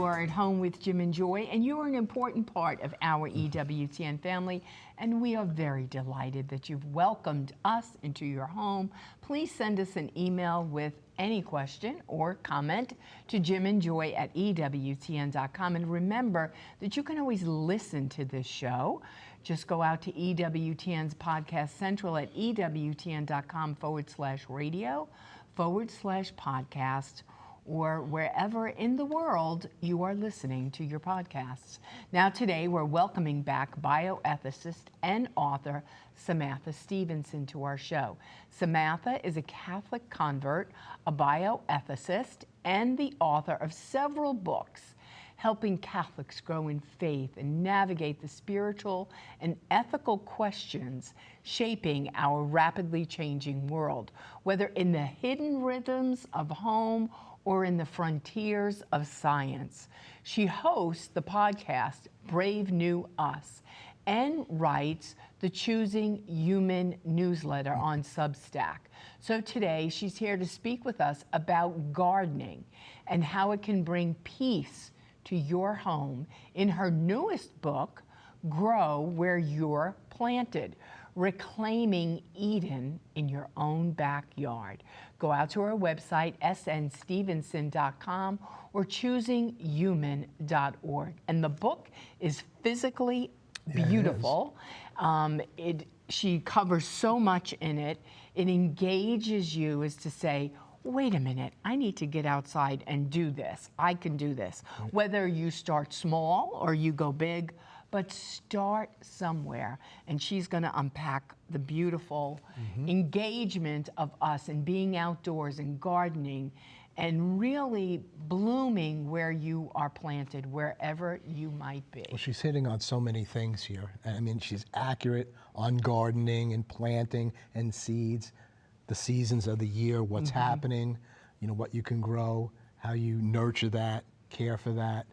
are at home with Jim and Joy, and you are an important part of our EWTN family, and we are very delighted that you've welcomed us into your home. Please send us an email with any question or comment to jimandjoy@ewtn.com. And remember that you can always listen to this show. Just go out to EWTN's Podcast Central at ewtn.com/radio/podcast, or wherever in the world you are listening to your podcasts. Now today we're welcoming back bioethicist and author Samantha Stephenson to our show. Samantha is a Catholic convert, a bioethicist, and the author of several books helping Catholics grow in faith and navigate the spiritual and ethical questions shaping our rapidly changing world, whether in the hidden rhythms of home or in the frontiers of science. She hosts the podcast Brave New Us and writes the Choosing Human newsletter on Substack. So today she's here to speak with us about gardening and how it can bring peace to your home in her newest book, Grow Where You're Planted, Reclaiming Eden in Your Own Backyard. Go out to our website, snstevenson.com or choosinghuman.org. And the book is physically beautiful. She covers so much in it. It engages you as to say, wait a minute, I need to get outside and do this. I can do this. Whether you start small or you go big, but start somewhere. And she's going to unpack the beautiful engagement of us and being outdoors and gardening and really blooming where you are planted, wherever you might be. Well, she's hitting on so many things here. I mean, she's accurate on gardening and planting and seeds, the seasons of the year, what's happening, you know, what you can grow, how you nurture that, care for that.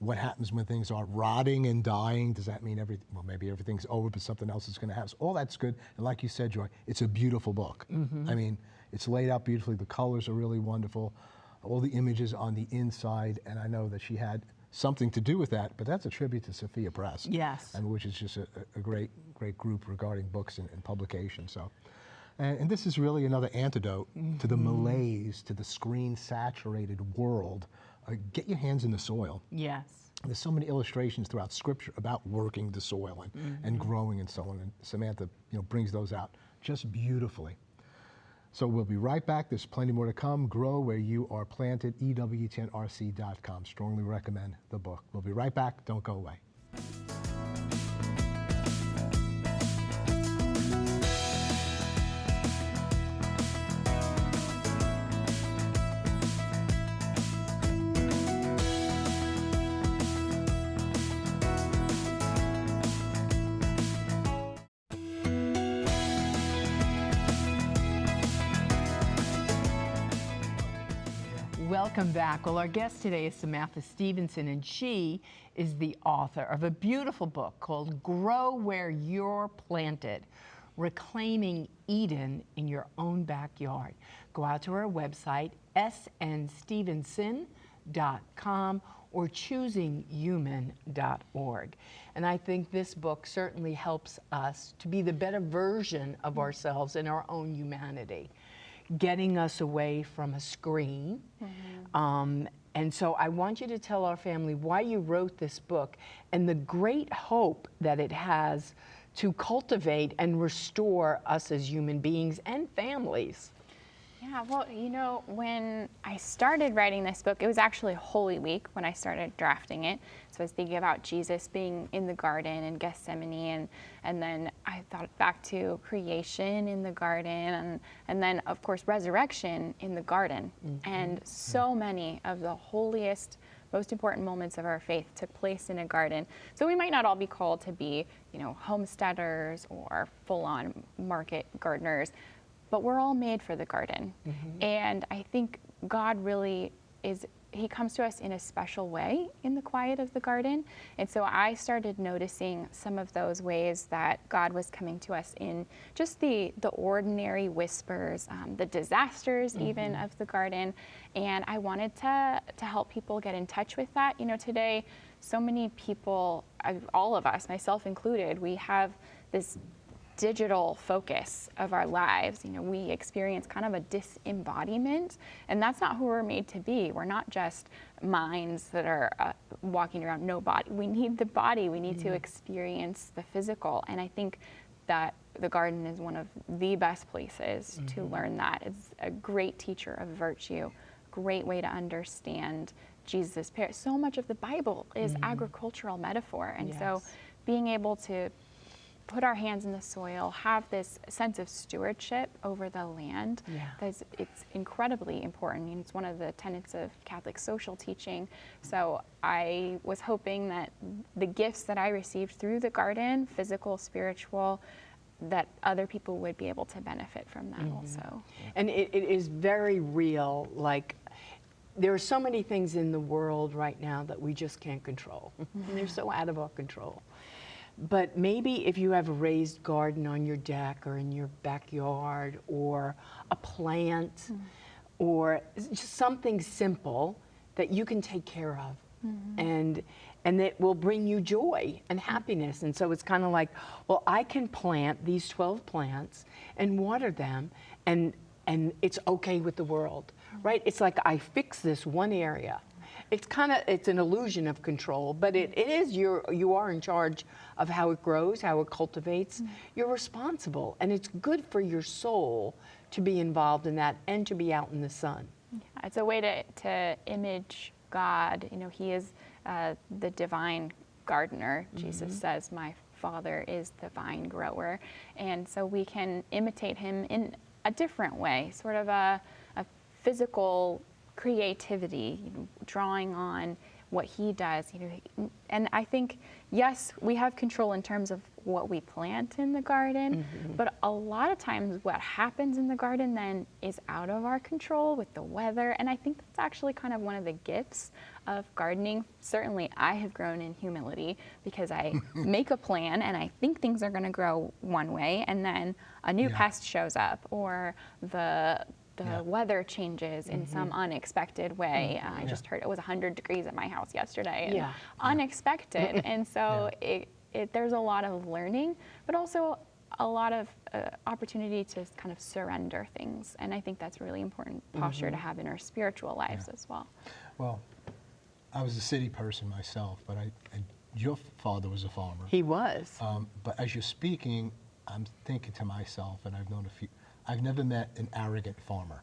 What happens when things are rotting and dying? Does that mean maybe everything's over, but something else is going to happen? So all that's good. And like you said, Joy, it's a beautiful book. I mean, it's laid out beautifully. The colors are really wonderful. All the images on the inside. And I know that she had something to do with that, but that's a tribute to Sophia Press. Yes. I mean, which is just a great group regarding books and publication. So. And this is really another antidote to the malaise, to the screen-saturated world. Get your hands in the soil. Yes. There's so many illustrations throughout Scripture about working the soil and growing and so on. And Samantha, brings those out just beautifully. So we'll be right back. There's plenty more to come. Grow Where You Are Planted, EWTNRC.com. Strongly recommend the book. We'll be right back. Don't go away. Welcome back. Well, our guest today is Samantha Stephenson, and she is the author of a beautiful book called Grow Where You're Planted, Reclaiming Eden in Your Own Backyard. Go out to our website, snstevenson.com or choosinghuman.org. And I think this book certainly helps us to be the better version of ourselves in our own humanity, getting us away from a screen. And so I want you to tell our family why you wrote this book and the great hope that it has to cultivate and restore us as human beings and families. Yeah, well, when I started writing this book, it was actually Holy Week when I started drafting it. So I was thinking about Jesus being in the garden in Gethsemane, and then I thought back to creation in the garden, and then, of course, resurrection in the garden. And so many of the holiest, most important moments of our faith took place in a garden. So we might not all be called to be, homesteaders or full-on market gardeners, but we're all made for the garden. And I think God really is he comes to us in a special way in the quiet of the garden. And so I started noticing some of those ways that God was coming to us in just the ordinary whispers, the disasters even of the garden. And I wanted to help people get in touch with that. You know, today, so many people, all of us, myself included, we have this digital focus of our lives. You know, we experience kind of a disembodiment, and that's not who we're made to be. We're not just minds that are walking around, no body. We need the body. We need to experience the physical, and I think that the garden is one of the best places to learn that. It's a great teacher of virtue, great way to understand Jesus' parents. So much of the Bible is agricultural metaphor, and so being able to put our hands in the soil, have this sense of stewardship over the land, it's incredibly important. And it's one of the tenets of Catholic social teaching. So I was hoping that the gifts that I received through the garden, physical, spiritual, that other people would be able to benefit from that also. And it is very real. Like, there are so many things in the world right now that we just can't control. And they're so out of our control. But maybe if you have a raised garden on your deck or in your backyard, or a plant, or just something simple that you can take care of, and it will bring you joy and happiness. And so it's kind of like, well, I can plant these 12 plants and water them, and it's okay with the world, right? It's like I fix this one area. It's an illusion of control, but it is you are in charge of how it grows, how it cultivates. You're responsible, and it's good for your soul to be involved in that and to be out in the sun. Yeah, it's a way to image God. You know, he is the divine gardener. Jesus says, "My Father is the vine grower," and so we can imitate him in a different way, sort of a physical creativity, you know, drawing on what he does, you know. And I think, yes, we have control in terms of what we plant in the garden, but a lot of times what happens in the garden then is out of our control with the weather. And I think that's actually kind of one of the gifts of gardening. Certainly I have grown in humility because I make a plan and I think things are going to grow one way, and then a new pest shows up, or the weather changes in some unexpected way. I just heard it was 100 degrees at my house yesterday. And unexpected. And so there's a lot of learning, but also a lot of opportunity to kind of surrender things. And I think that's really important posture to have in our spiritual lives as well. Well, I was a city person myself, but your father was a farmer. He was. But as you're speaking, I'm thinking to myself, and I've known a few, I've never met an arrogant farmer.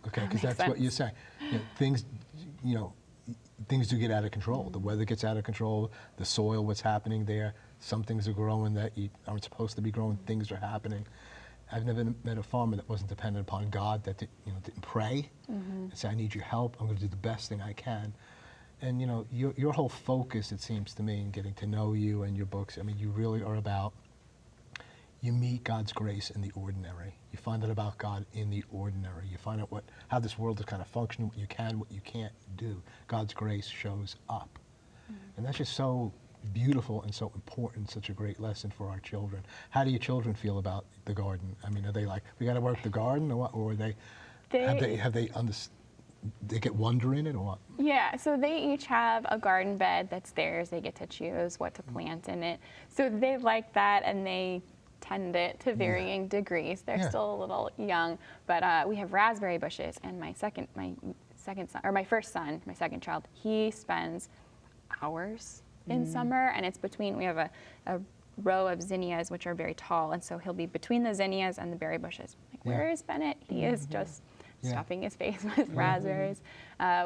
Okay, because that's what you're saying. You know, things do get out of control. The weather gets out of control. The soil, what's happening there. Some things are growing that aren't supposed to be growing. Things are happening. I've never met a farmer that wasn't dependent upon God, that didn't pray and say, "I need your help. I'm going to do the best thing I can." And your whole focus, it seems to me, in getting to know you and your books. I mean, you really are about. You meet God's grace in the ordinary. You find out about God in the ordinary. You find out how this world is kind of functioning, what you can, what you can't do. God's grace shows up. And that's just so beautiful and so important, such a great lesson for our children. How do your children feel about the garden? I mean, are they like, we got to work the garden, or what? Or they get wonder in it, or what? Yeah, so they each have a garden bed that's theirs. They get to choose what to plant in it. So they like that, and they tend it to varying degrees. They're still a little young, but we have raspberry bushes, and my first son, my second child, he spends hours in summer, and it's between, we have a row of zinnias, which are very tall, and so he'll be between the zinnias and the berry bushes. Like, where is Bennett? He is just stuffing his face with raspberries.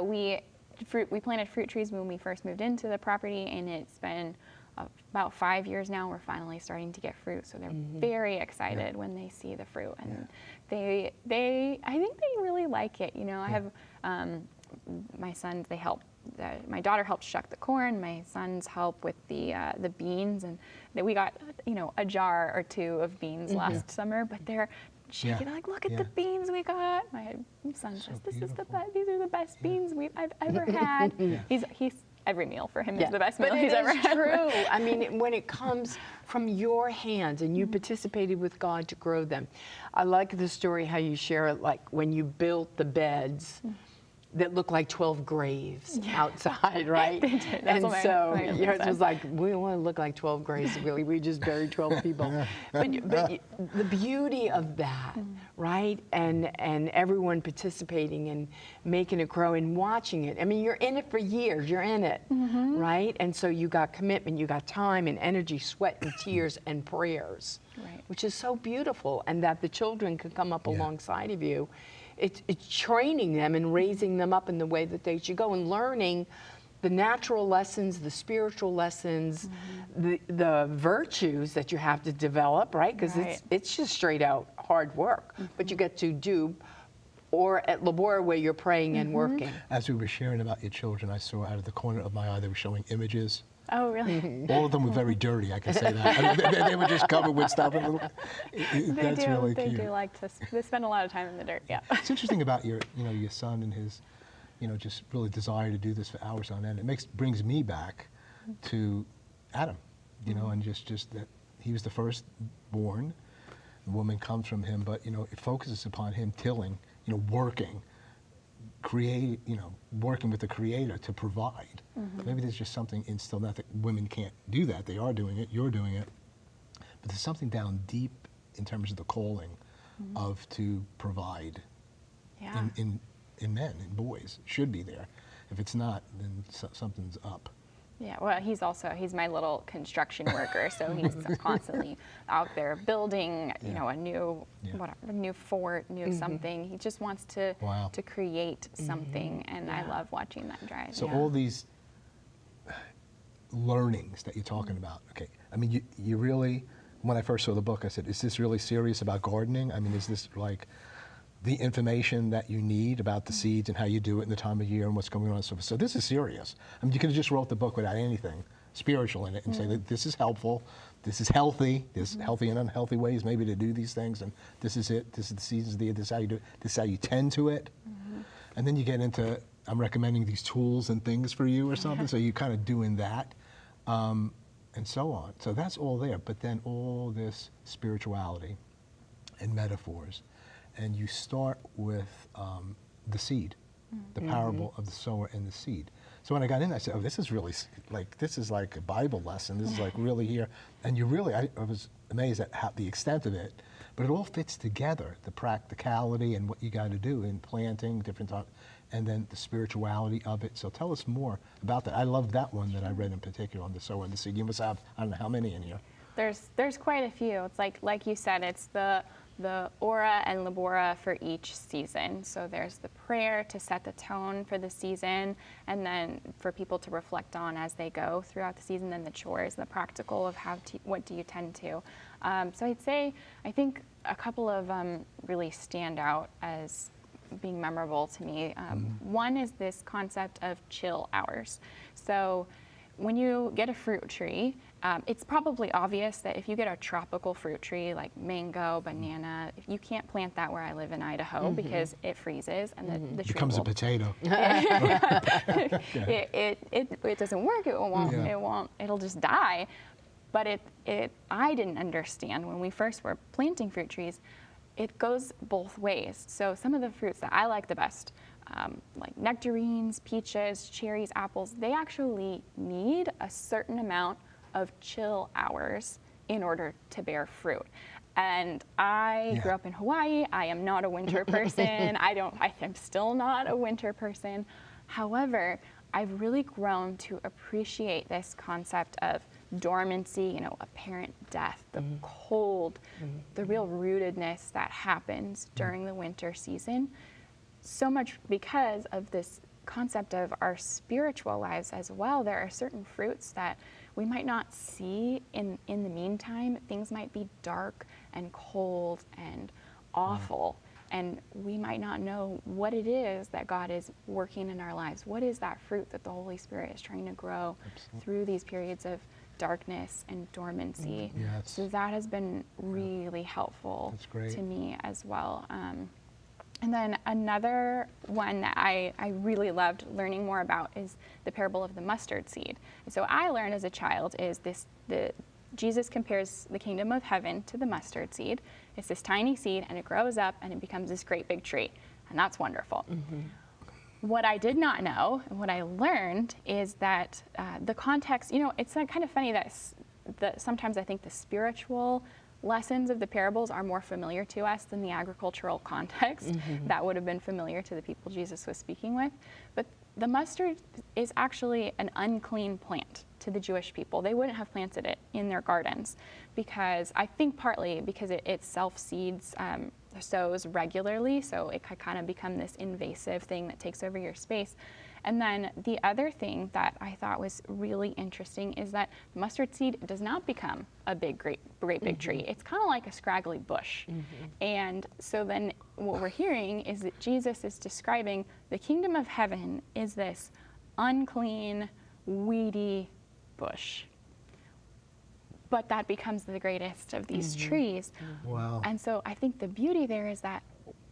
We planted fruit trees when we first moved into the property, and it's been about 5 years now. We're finally starting to get fruit, so they're very excited when they see the fruit, and I think they really like it. I have my sons. They help. My daughter helps shuck the corn. My sons help with the beans, and we got a jar or two of beans last summer. But they're like, look at the beans we got. My my son says, "This is the best. These are the best beans I've ever had." He's every meal for him is the best meal he's ever had. But it is true. I mean, when it comes from your hands and you participated with God to grow them. I like the story how you share it, like when you built the beds that look like 12 graves outside, right? They did. That's And so yours was like, we don't want to look like 12 graves, really. We just buried 12 people. But the beauty of that, right? And everyone participating and making it grow and watching it. I mean, you're in it for years. You're in it, right? And so you got commitment, you got time and energy, sweat and tears and prayers, which is so beautiful. And that the children could come up alongside of you. It's training them and raising them up in the way that they should go and learning the natural lessons, the spiritual lessons, the virtues that you have to develop, right? Because it's just straight out hard work, but you get to do, or at Labora where you're praying and working. As we were sharing about your children, I saw out of the corner of my eye they were showing images. Oh, really? All of them were very dirty, I can say that. I mean, they were just covered with stuff. That's really cute. They do like to. They spend a lot of time in the dirt. Yeah. It's interesting about your son and his, just really desire to do this for hours on end. It brings me back to Adam, and just that he was the firstborn. The woman comes from him, but it focuses upon him tilling, working. Working with the Creator to provide. Maybe there's just something instilled, not that women can't do that, they are doing it, you're doing it, but there's something down deep in terms of the calling of to provide in men, in boys, should be there. If it's not, then something's up. Yeah, well, he's my little construction worker, so he's constantly out there building, a new fort, something. He just wants to create something, and I love watching that drive. So all these learnings that you're talking about, okay, I mean, you really, when I first saw the book, I said, is this really serious about gardening? I mean, is this like the information that you need about the seeds and how you do it in the time of year and what's going on. So this is serious. I mean, you could have just wrote the book without anything spiritual in it and say that this is helpful, this is healthy, there's healthy and unhealthy ways maybe to do these things, and this is it, this is the seasons of the year, this is how you do it, this is how you tend to it. And then you get into, I'm recommending these tools and things for you or something, so you're kind of doing that, and so on. So that's all there, but then all this spirituality and metaphors. And you start with the seed, the parable of the sower and the seed. So when I got in, I said, oh, this is really this is like a Bible lesson. This is like really here. And you really, I was amazed at how the extent of it, but it all fits together, the practicality and what you got to do in planting, different times, and then the spirituality of it. So tell us more about that. I love that one that I read in particular on the sower and the seed. You must have, I don't know how many in here. There's quite a few. It's like you said, it's the Ora and Labora for each season. So there's the prayer to set the tone for the season, and then for people to reflect on as they go throughout the season, then the chores, the practical of what do you tend to. So I'd say, I think a couple of really stand out as being memorable to me. One is this concept of chill hours. So when you get a fruit tree, it's probably obvious that if you get a tropical fruit tree like mango, banana, if you can't plant that where I live in Idaho because it freezes and the tree becomes a potato. It doesn't work. It won't. It'll just die. But I didn't understand when we first were planting fruit trees. It goes both ways. So some of the fruits that I like the best, like nectarines, peaches, cherries, apples, they actually need a certain amount of chill hours in order to bear fruit. And I grew up in Hawaii. I am not a winter person. I'm still not a winter person. However, I've really grown to appreciate this concept of dormancy, apparent death, the cold, the real rootedness that happens during the winter season. So much because of this concept of our spiritual lives as well. There are certain fruits that we might not see in the meantime. Things might be dark and cold and awful, and we might not know what it is that God is working in our lives. What is that fruit that the Holy Spirit is trying to grow through these periods of darkness and dormancy? So that has been really helpful to me as well. And then another one that I really loved learning more about is the parable of the mustard seed. And so I learned as a child is Jesus compares the kingdom of heaven to the mustard seed. It's this tiny seed, and it grows up, and it becomes this great big tree, and that's wonderful. What I did not know, and what I learned, is that the context, it's kind of funny that sometimes I think the spiritual lessons of the parables are more familiar to us than the agricultural context that would have been familiar to the people Jesus was speaking with. But the mustard is actually an unclean plant to the Jewish people. They wouldn't have planted it in their gardens because I think partly because it self-seeds, sows regularly, so it could kind of become this invasive thing that takes over your space. And then the other thing that I thought was really interesting is that mustard seed does not become a great big tree. It's kind of like a scraggly bush. And so then what we're hearing is that Jesus is describing the kingdom of heaven is this unclean, weedy bush. But that becomes the greatest of these trees. Wow. And so I think the beauty there is that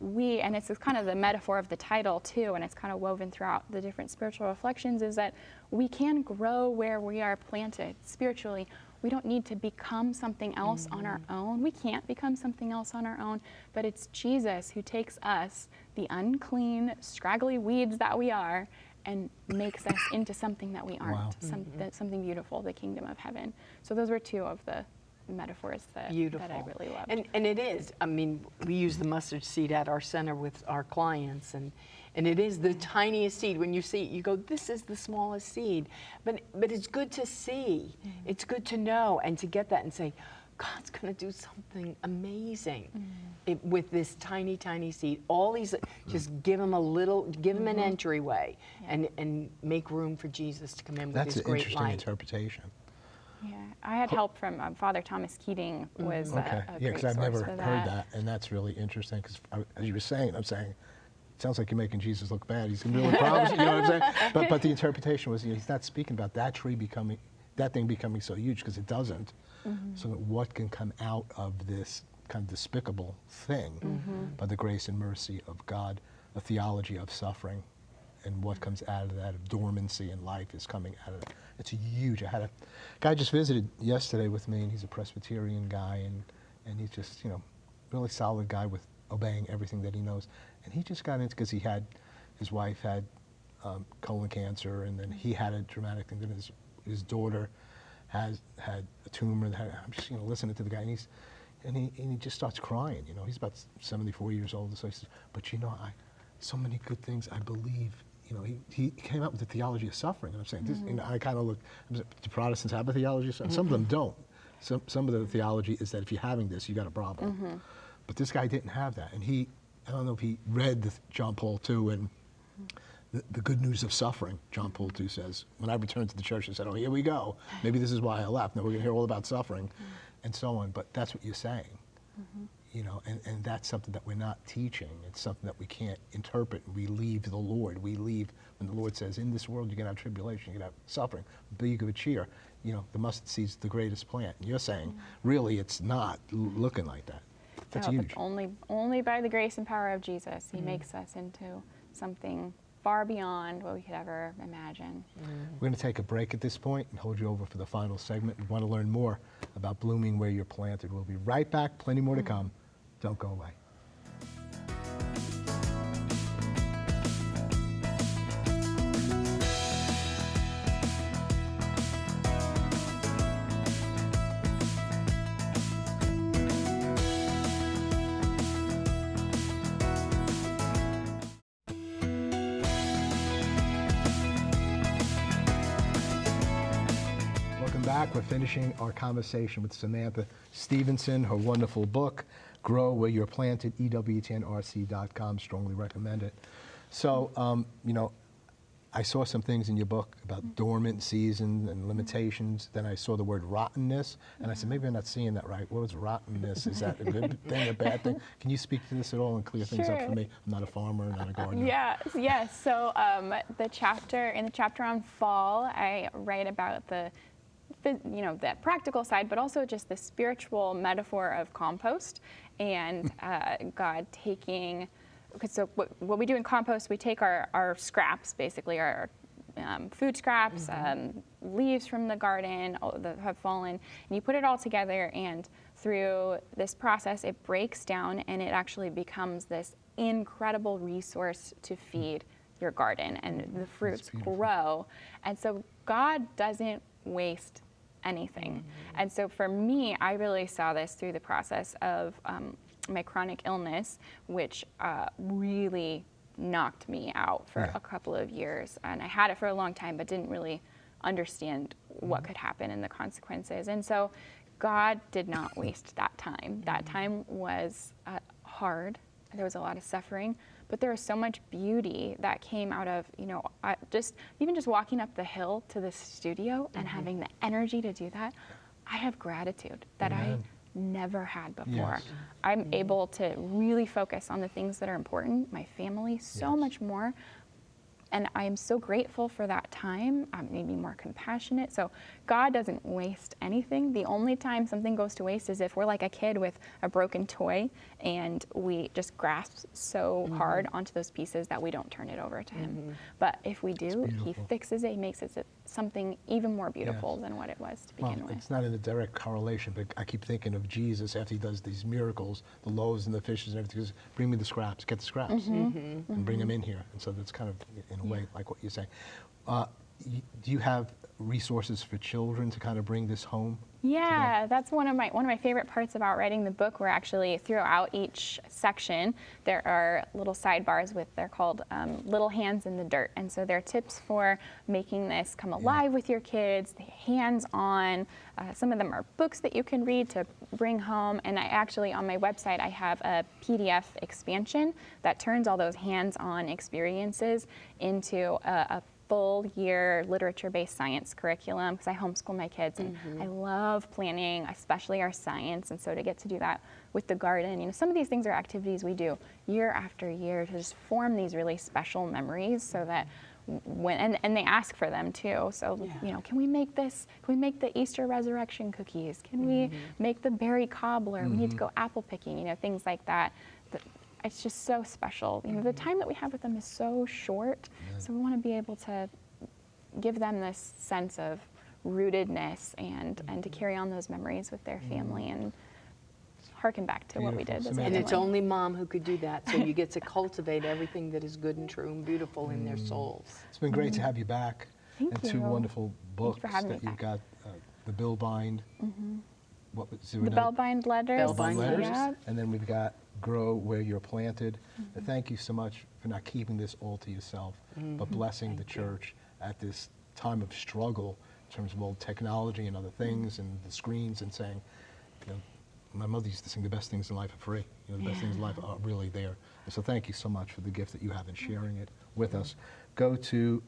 and it's kind of the metaphor of the title too, and it's kind of woven throughout the different spiritual reflections, is that we can grow where we are planted spiritually. We don't need to become something else on our own. We can't become something else on our own, but it's Jesus who takes us, the unclean, scraggly weeds that we are, and makes us into something that we aren't, Wow. something beautiful, the kingdom of heaven. So those were two of the metaphors that I really loved. And it is, I mean, we use the mustard seed at our center with our clients, and it is the tiniest seed. When you see it, you go, this is the smallest seed. But it's good to see. It's good to know and to get that and say, God's going to do something amazing with this tiny, tiny seed. All these, just give them an entryway and make room for Jesus to come in with his great light. That's an interesting interpretation. Yeah, I had help from Father Thomas Keating was Okay. a Yeah, great because I've source never for heard that. that, and that's really interesting. Because as you were saying, I'm saying, it sounds like you're making Jesus look bad. He's in real problems. You know what I'm saying? But the interpretation was, he's not speaking about that tree that thing becoming so huge, because it doesn't. So what can come out of this kind of despicable thing by the grace and mercy of God, a theology of suffering, and what comes out of that, of dormancy in life, is coming out of it. It's huge. I had a guy just visited yesterday with me, and he's a Presbyterian guy, and he's just, really solid guy with obeying everything that he knows. And he just got into, because his wife had colon cancer, and then he had a dramatic thing, then his daughter had a tumor. I'm just, listening to the guy, and he just starts crying. He's about 74 years old, so he says, but so many good things I believe. He came out with the theology of suffering, and I'm saying this. I kind of look. Do Protestants have a theology of suffering? Some of them don't. Some of the theology is that if you're having this, you got a problem. But this guy didn't have that, and I don't know if he read John Paul II and the good news of suffering. John Paul II says, when I returned to the church, I said, oh, here we go. Maybe this is why I left. Now we're going to hear all about suffering, and so on. But that's what you're saying. And that's something that we're not teaching. It's something that we can't interpret. We leave the Lord. We leave when the Lord says, in this world you're going to have tribulation, you're going to have suffering. Be of cheer. The mustard seed's the greatest plant. And you're saying, really, it's not looking like that. That's huge. Only by the grace and power of Jesus, he makes us into something far beyond what we could ever imagine. We're going to take a break at this point and hold you over for the final segment. We want to learn more about blooming where you're planted. We'll be right back. Plenty more to come. Don't go away. Back. We're finishing our conversation with Samantha Stephenson, her wonderful book, Grow Where You're Planted, EWTNRC.com. Strongly recommend it. So, I saw some things in your book about dormant seasons and limitations. Then I saw the word rottenness, and I said, maybe I'm not seeing that right. What is rottenness? Is that a good thing, a bad thing? Can you speak to this at all and clear things up for me? I'm not a farmer, not a gardener. Yes. So in the chapter on fall, I write about that practical side, but also just the spiritual metaphor of compost and God taking so what we do in compost, we take our scraps, basically our food scraps, leaves from the garden that have fallen, and you put it all together, and through this process it breaks down and it actually becomes this incredible resource to feed your garden, and the fruits grow. And so God doesn't waste anything. And so for me, I really saw this through the process of my chronic illness, which really knocked me out for a couple of years. And I had it for a long time, but didn't really understand what could happen and the consequences. And so God did not waste that time. That time was hard. There was a lot of suffering, but there was so much beauty that came out of, just walking up the hill to the studio and having the energy to do that. I have gratitude that I never had before. Yes. I'm able to really focus on the things that are important, my family, so much more. And I am so grateful for that time. Made me more compassionate. So God doesn't waste anything. The only time something goes to waste is if we're like a kid with a broken toy and we just grasp so hard onto those pieces that we don't turn it over to Him. But if we do, He fixes it. He makes it something even more beautiful than what it was to begin with. It's not in a direct correlation, but I keep thinking of Jesus after He does these miracles, the loaves and the fishes and everything. He goes, bring me the scraps, get the scraps, and bring them in here. And so that's kind of, in a way, like what you're saying. Do you have resources for children to kind of bring this home? Yeah, that's one of my favorite parts about writing the book. We're actually, throughout each section, there are little sidebars they're called Little Hands in the Dirt. And so they're tips for making this come alive with your kids, hands-on. Some of them are books that you can read to bring home. And I actually, on my website, I have a PDF expansion that turns all those hands-on experiences into a full-year literature-based science curriculum, because I homeschool my kids and I love planning, especially our science. And so to get to do that with the garden, some of these things are activities we do year after year to just form these really special memories, so that and they ask for them too. So can we make this? Can we make the Easter resurrection cookies? Can we make the berry cobbler? We need to go apple picking. Things like that. It's just so special. The time that we have with them is so short, so we want to be able to give them this sense of rootedness and to carry on those memories with their family and harken back to what we did as a family. And it's only mom who could do that, so you get to cultivate everything that is good and true and beautiful in their souls. It's been great to have you back. Thank and you. 2 wonderful books for having me that you've back. got, the Bill Bind. What was The Bellbind letters. Bellbind letters. Yeah. And then we've got Grow Where You're Planted. Thank you so much for not keeping this all to yourself, but blessing the church at this time of struggle in terms of old technology and other things and the screens, and saying, my mother used to sing, the best things in life are free. The best things in life are really there. And so thank you so much for the gift that you have in sharing it with us. Go to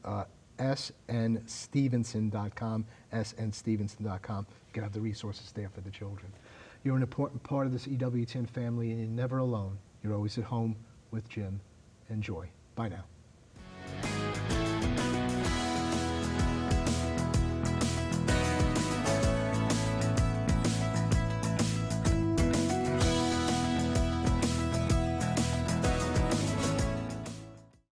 snstevenson.com, snstevenson.com. You can have the resources there for the children. You're an important part of this EWTN family, and you're never alone. You're always at home with Jim. Enjoy. Bye now.